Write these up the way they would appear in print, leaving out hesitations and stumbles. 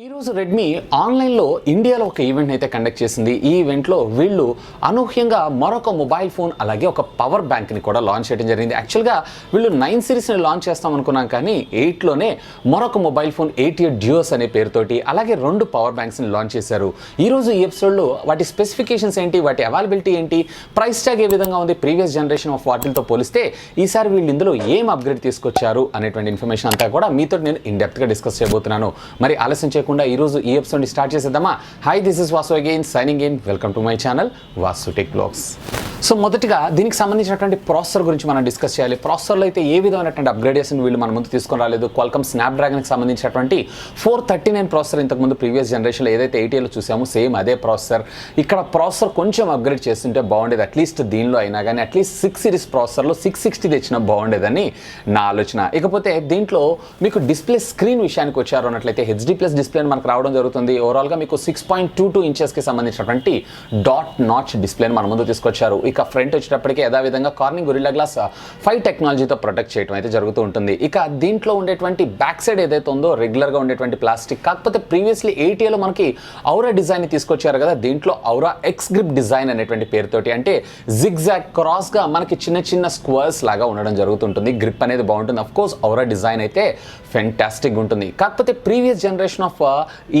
ఈరోజు రెడ్మీ ఆన్లైన్లో ఇండియాలో ఒక ఈవెంట్ అయితే కండక్ట్ చేసింది. ఈ ఈవెంట్లో వీళ్ళు అనూహ్యంగా మరొక మొబైల్ ఫోన్ అలాగే ఒక పవర్ బ్యాంక్ని కూడా లాంచ్ చేయడం జరిగింది. యాక్చువల్గా వీళ్ళు 9 సిరీస్ని లాంచ్ చేస్తాం అనుకున్నాం, కానీ 8లోనే మరొక మొబైల్ ఫోన్ 88 డ్యూస్ అనే పేరుతోటి అలాగే 2 పవర్ బ్యాంక్స్ని లాంచ్ చేశారు. ఈరోజు ఈ ఎపిసోడ్లో వాటి స్పెసిఫికేషన్స్ ఏంటి, వాటి అవైలబిలిటీ ఏంటి, ప్రైస్ ట్యాగ్ ఏ విధంగా ఉంది, ప్రీవియస్ జనరేషన్ ఆఫ్ వాటితో పోలిస్తే ఈసారి వీళ్ళు ఇందులో ఏం అప్గ్రేడ్ తీసుకొచ్చారు అనేటువంటి ఇన్ఫర్మేషన్ అంతా కూడా మీతో నేను ఇన్డెప్త్గా డిస్కస్ చేయబోతున్నాను. మరి ఆలస్యం చేయకుండా ఈరోజు ఈ ఎపిసోడ్ని స్టార్ట్ చేసేద్దామా. Hi, this is Vasu again signing in. Welcome to my channel Vasu tech blogs. So మొదటిగా దీనికి సంబంధించినటువంటి ప్రాసెసర్ గురించి మనం డిస్కస్ చేయాలి. ప్రాసెసర్లో అయితే ఏ విధమైనటువంటి అప్గ్రేడేషన్ వీళ్ళు మన ముందు తీసుకొని రాలేదు. క్వాల్కమ్ స్నాప్డ్రాగన్కి సంబంధించినటువంటి 439 ప్రాసెసర్ ఇంతకుముందు ప్రీవియస్ జనరేషన్లో ఏదైతే 80లో చూసామో సేమ్ అదే ప్రాసెసర్. ఇక్కడ ప్రాసెసర్ కొంచెం అప్గ్రేడ్ చేస్తుంటే బాగుండేది, అట్లీస్ట్ దీనిలో అయినా కానీ అట్లీస్ట్ 6 సిరీస్ ప్రాసెసర్లో 660 తెచ్చినా బాగుండేదని నా ఆలోచన. ఇకపోతే దీంట్లో మీకు డిస్ప్లే స్క్రీన్ విషయానికి వచ్చారు అన్నట్లయితే హెచ్డి ప్లస్ డిస్ప్లే మనకు రావడం జరుగుతుంది. ఓవరాల్గా మీకు 6.22 ఇంచెస్కి సంబంధించినటువంటి డాట్ నాచ్ డిస్ప్లేని మన ముందు తీసుకొచ్చారు. ఇక ఫ్రంట్ వచ్చేటప్పటికి యథావిధంగా కార్నింగ్ గొరిల్లా గ్లాస్ 5 టెక్నాలజీతో ప్రొటెక్ట్ చేయడం అయితే జరుగుతూ ఉంటుంది. ఇక దీంట్లో ఉండేటువంటి బ్యాక్ సైడ్ ఏదైతే ఉందో రెగ్యులర్గా ఉండేటువంటి ప్లాస్టిక్, కాకపోతే ప్రీవియస్లీ 80లో మనకి ఔరా డిజైన్ తీసుకొచ్చారు కదా, దీంట్లో ఔరా ఎక్స్ గ్రిప్ డిజైన్ అనేటువంటి పేరుతోటి, అంటే జిగ్జాగ్ క్రాస్గా మనకి చిన్న చిన్న స్క్వర్స్ లాగా ఉండడం జరుగుతుంటుంది. గ్రిప్ అనేది బాగుంటుంది. అఫ్ కోర్స్ ఔరా డిజైన్ అయితే ఫెంటాస్టిక్ ఉంటుంది. కాకపోతే ప్రీవియస్ జనరేషన్ ఆఫ్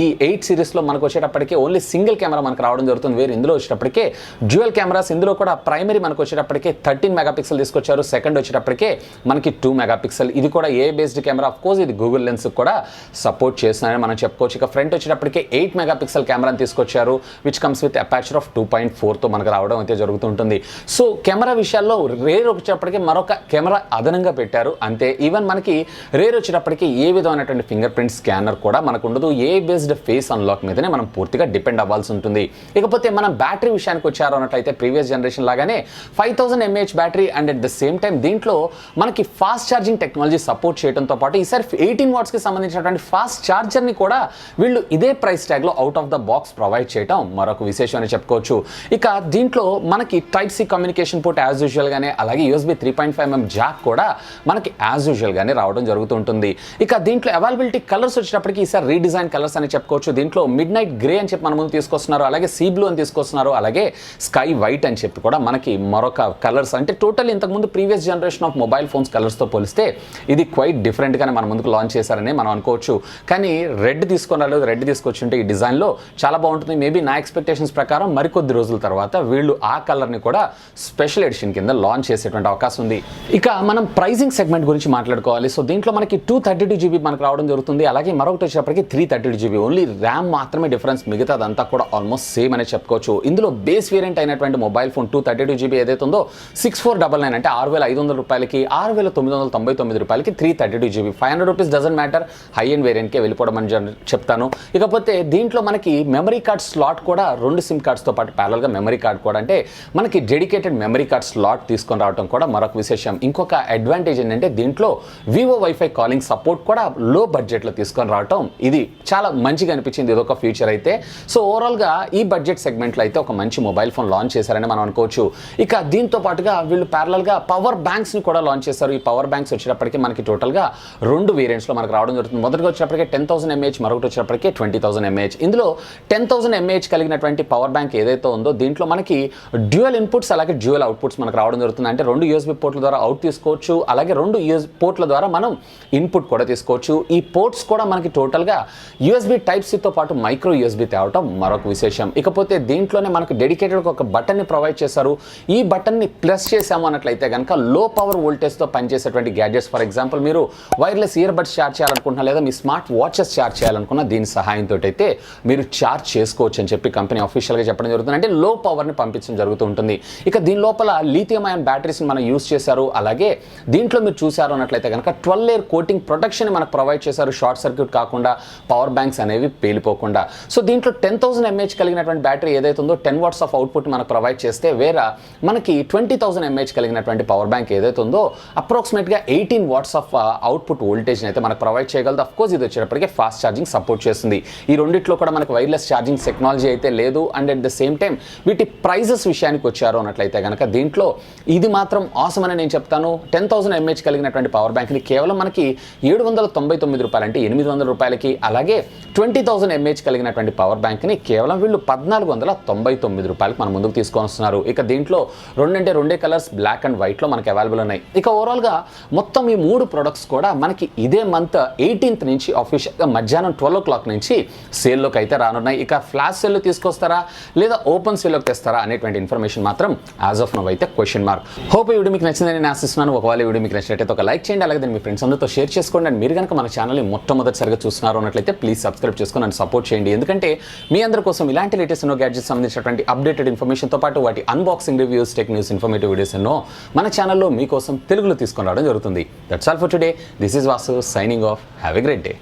ఈ 8 సిరీస్లో మనకు వచ్చేటప్పటికే ఓన్లీ సింగిల్ కెమెరా మనకు రావడం జరుగుతుంది. వేరే ఇందులో వచ్చేటప్పటికే డ్యూయల్ కెమెరాస్, ఇందులో కూడా ప్రైమరీ మనకు వచ్చేటప్పటికే 13 మెగాపిక్సెల్ తీసుకొచ్చారు. సెకండ్ వచ్చేటప్పటికే మనకి 2 మెగాపిక్సెల్. ఇది కూడా ఏ బేస్డ్ కెమెరా, ఆఫ్ కోర్స్ ఇది గూగుల్ లెన్స్ కూడా సపోర్ట్ చేస్తున్నారని మనం చెప్పుకోవచ్చు. ఇక ఫ్రంట్ వచ్చేటప్పటికే 8 మెగాపిక్సెల్ కెమెరాని తీసుకొచ్చారు, which comes with aperture of 2.4తో మనకు రావడం అయితే జరుగుతుంటుంది. సో కెమెరా విషయాల్లో రేర్ వచ్చేటప్పటికే మరొక కెమెరా అదనంగా పెట్టారు అంతే. ఈవెన్ మనకి రేర్ వచ్చేటప్పటికి ఏ విధమైనటువంటి ఫింగర్ ప్రింట్ స్కానర్ కూడా మనకు ఉండదు. ఏ బేస్డ్ ఫేస్ అన్లాక్ మీదనే మనం పూర్తిగా డిపెండ్ అవ్వాల్సి ఉంటుంది. ఇకపోతే మనం బ్యాటరీ విషయానికి వచ్చారు అన్నట్లయితే ప్రీవియస్ జనరేషన్ లాగానే 5000 mAh battery and at the same time దీంట్లో మనకి ఫాస్ట్ ఛార్జింగ్ టెక్నాలజీ సపోర్ట్ చేయడంతో పాటు ఈసారి 18 వాట్స్కి సంబంధించినటువంటి ఫాస్ట్ ఛార్జర్ని కూడా వీళ్ళు ఇదే ప్రైస్ ట్యాగ్లో out of the box provide చేయడం మరొక విశేషం అని చెప్పుకోవచ్చు. ఇక దీంట్లో మనకి type C communication port as యూజువల్గానే, అలాగే USB 3.5mm జాక్ కూడా మనకి యాజ్ యూజువల్గానే రావడం జరుగుతుంటుంది. ఇక దీంట్లో అవైలబిలిటీ కలర్స్ వచ్చేటప్పటికి ఈసారి రీడిజైన్ కలర్స్ అని చెప్పుకోవచ్చు. దీంట్లో మిడ్ నైట్ గ్రే అని చెప్పి మన ముందు తీసుకొస్తున్నారు, అలాగే సీ బ్లూ అని తీసుకొస్తున్నారు, అలాగే స్కై వైట్ అని చెప్పి కూడా మనకి మరొక కలర్స్. అంటే టోటల్ ఇంతకుముందు previous generation of mobile phones కలర్స్తో పోలిస్తే ఇది క్వైట్ డిఫరెంట్గానే మన ముందుకు లాంచ్ చేశారని మనం అనుకోవచ్చు. కానీ రెడ్ తీసుకొని రాలేదు, రెడ్ తీసుకొచ్చుంటే ఈ డిజైన్లో చాలా బాగుంటుంది. మేబీ నా ఎక్స్పెక్టేషన్స్ ప్రకారం మరికొద్ది రోజుల తర్వాత వీళ్ళు ఆ కలర్ని కూడా స్పెషల్ ఎడిషన్ కింద లాంచ్ చేసేటువంటి అవకాశం ఉంది. ఇక మనం ప్రైజింగ్ సెగ్మెంట్ గురించి మాట్లాడుకోవాలి. సో దీంట్లో మనకి 232GB మనకు రావడం జరుగుతుంది, అలాగే మరొకటి వచ్చేటప్పటికి 332GB. ఓన్లీ ర్యామ్ మాత్రమే డిఫరెన్స్, మిగతాదంతా కూడా ఆల్మోస్ట్ సేమ్ అనే చెప్పుకోవచ్చు. ఇందులో బేస్ వేరియంట్ అయినటువంటి మొబైల్ ఫోన్ 232GB ఏదైతే ఉందో 6499 అంటే 6500 రూపాయలకి, 6999 రూపాయలకి 332GB. 500 rupees doesn't matter, high end వేరియంట్కే వెళ్ళిపోవడం అని చెప్తాను. ఇకపోతే దీంట్లో మనకి మెమరీ కార్డ్ స్లాట్ కూడా 2 సిమ్ కార్డ్స్తో పాటు ప్యారల్గా మెమరీ కార్డ్ కూడా, అంటే మనకి డెడికేటెడ్ మెమరీ కార్డ్ స్లాట్ తీసుకొని రావడం కూడా మరొక విశేషం. ఇంకొక అడ్వాంటేజ్ ఏంటంటే దీంట్లో వివో వైఫై కాలింగ్ సపోర్ట్ కూడా లో బడ్జెట్లో తీసుకొని రావటం, ఇది చాలా మంచిగా అనిపించింది. ఇదొక ఫ్యూచర్ అయితే. సో ఓవరాల్గా ఈ బడ్జెట్ సెగ్మెంట్లో అయితే ఒక మంచి మొబైల్ ఫోన్ లాంచ్ చేశారని మనం అనుకోవచ్చు. ఇక దీంతో పాటుగా వీళ్ళు ప్యారలల్గా పవర్ బ్యాంక్స్ని కూడా లాంచ్ చేశారు. ఈ పవర్ బ్యాంక్స్ వచ్చేటప్పటికి మనకి టోటల్గా 2 వేరియంట్స్లో మనకు రావడం జరుగుతుంది. మొదటిగా వచ్చేటప్పటికి 10,000 mAh, మరొకటి వచ్చేటప్పటికి 20,000 mAh. ఇందులో 10,000 mAh కలిగినటువంటి పవర్ బ్యాంక్ ఏదైతే ఉందో దీంట్లో మనకి డ్యూయల్ ఇన్పుట్స్ అలాగే డ్యూయల్ అవుట్పుట్స్ మనకు రావడం జరుగుతుంది. అంటే 2 USB పోర్ట్ల ద్వారా అవుట్ తీసుకోవచ్చు, అలాగే 2 పోర్ట్ల ద్వారా మనం ఇన్పుట్ కూడా తీసుకోవచ్చు. ఈ పోర్ట్స్ కూడా మనకి టోటల్గా USB Type-Cతో పాటు మైక్రో USB తేవటం మరొక విశేషం. ఇకపోతే దీంట్లోనే మనకు డెడికేటెడ్గా ఒక బటన్ని ప్రొవైడ్ చేశారు. ఈ బటన్ని ప్రెస్ చేసాము అన్నట్లయితే కనుక లో పవర్ వోల్టేజ్తో పనిచేసేటువంటి గ్యాడ్జెట్స్, ఫర్ ఎగ్జాంపుల్ మీరు వైర్లెస్ ఇయర్ బడ్స్ ఛార్జ్ చేయాలనుకుంటున్నా, లేదా మీ స్మార్ట్ వాచెస్ ఛార్జ్ చేయాలనుకున్నా దీని సహాయంతో అయితే మీరు ఛార్జ్ చేసుకోవచ్చు అని చెప్పి కంపెనీ అఫీషియల్గా చెప్పడం జరుగుతుంది. అంటే లో పవర్ని పంపించడం జరుగుతూ ఉంటుంది. ఇక దీని లోపల లిథియం అయాన్ బ్యాటరీస్ని మనం యూస్ చేశారు. అలాగే దీంట్లో మీరు చూసారు అన్నట్లయితే కనుక 12 లేయర్ కోటింగ్ ప్రొటెక్షన్ మనకు ప్రొవైడ్ చేశారు, షార్ట్ సర్క్యూట్ కాకుండా, పవర్ బ్యాంక్స్ అనేవి పేలిపోకుండా. సో దీంట్లో 10,000 mAh కలిగినటువంటి బ్యాటరీ ఏదైతే ఉందో 10 వాట్స్ ఆఫ్ అవుట్పుట్ మనకు ప్రొవైడ్ చేస్తే, వేరే మనకి 20,000 mAh కలిగినటువంటి పవర్ బ్యాంక్ ఏదైతే ఉందో అప్రాక్సిమేట్గా 18 వాట్స్ ఆఫ్ అవుట్పుట్ వోల్టేజ్ని అయితే మనకు ప్రొవైడ్ చేయగలదు. అఫ్ కోర్స్ ఇది వచ్చేటప్పటికే ఫాస్ట్ ఛార్జింగ్ సపోర్ట్ చేస్తుంది. ఈ రెండిట్లో కూడా మనకు వైర్లెస్ ఛార్జింగ్ టెక్నాలజీ అయితే లేదు. And at the same time వీటి ప్రైజెస్ విషయానికి వచ్చారు అన్నట్లయితే కనుక దీంట్లో ఇది మాత్రం ఆసమ్ అని నేను చెప్తాను. 10,000 mAh కలిగినటువంటి పవర్ బ్యాంక్ని కేవలం మనకి రూ. అంటే 800 రూపాయలకి, అలాగే 20,000 mAh కలిగినటువంటి పవర్ బ్యాంక్ని కేవలం వీళ్ళు 1499 రూపాయలకి మన ముందుకు తీసుకొని వస్తున్నారు. ఇక దీంట్లో రెండే కలర్స్ బ్లాక్ అండ్ వైట్లో మనకి అవైలబుల్ ఉన్నాయి. ఇక ఓవరాల్గా మొత్తం ఈ 3 ప్రొడక్ట్స్ కూడా మనకి ఇదే మంత్ 18th నుంచి ఆఫీషియల్గా మధ్యాహ్నం 12 o'clock నుంచి సేల్లోకి అయితే రానున్నాయి. ఇక ఫ్లాష్ సేల్లో తీసుకొస్తారా లేదా ఓపెన్ సేల్లోకి తెస్తారా అనేటువంటి ఇన్ఫర్మేషన్ మాత్రం యాజ్ ఆఫ్ నౌ అయితే క్వశ్చన్ మార్క్. హోప్ ఈ వీడియో మీకు నచ్చిందని నేను ఆశిస్తున్నాను. ఒకవేళ ఈ వీడియో మీకు నచ్చినట్లయితే ఒక లైక్ చేయండి, అలాగే మీ ఫ్రెండ్స్ అందరితో షేర్ చేసుకోండి. అండ్ మీరు కనుక మన ఛానల్ని మొట్టమొదటిసారిగా చూస్తున్నారు అన్నట్లయితే ప్లీజ్ సబ్స్క్రైబ్ చేసుకొని నన్ను సపోర్ట్ చేయండి. ఎందుకంటే మీ అందరి కోసం ఇలాంటి లేటెస్ట్ ఎన్నో గ్యాడ్జెట్స్ సంబంధించినటువంటి అప్డేటెడ్ ఇన్ఫర్మేషన్తో పాటు వాటి unboxing reviews, tech news, informative videos ఎన్నో మన ఛానల్లో మీకోసం తెలుగులో తీసుకొని రావడం జరుగుతుంది. That's all for today. This is Vasu signing off. Have a great day.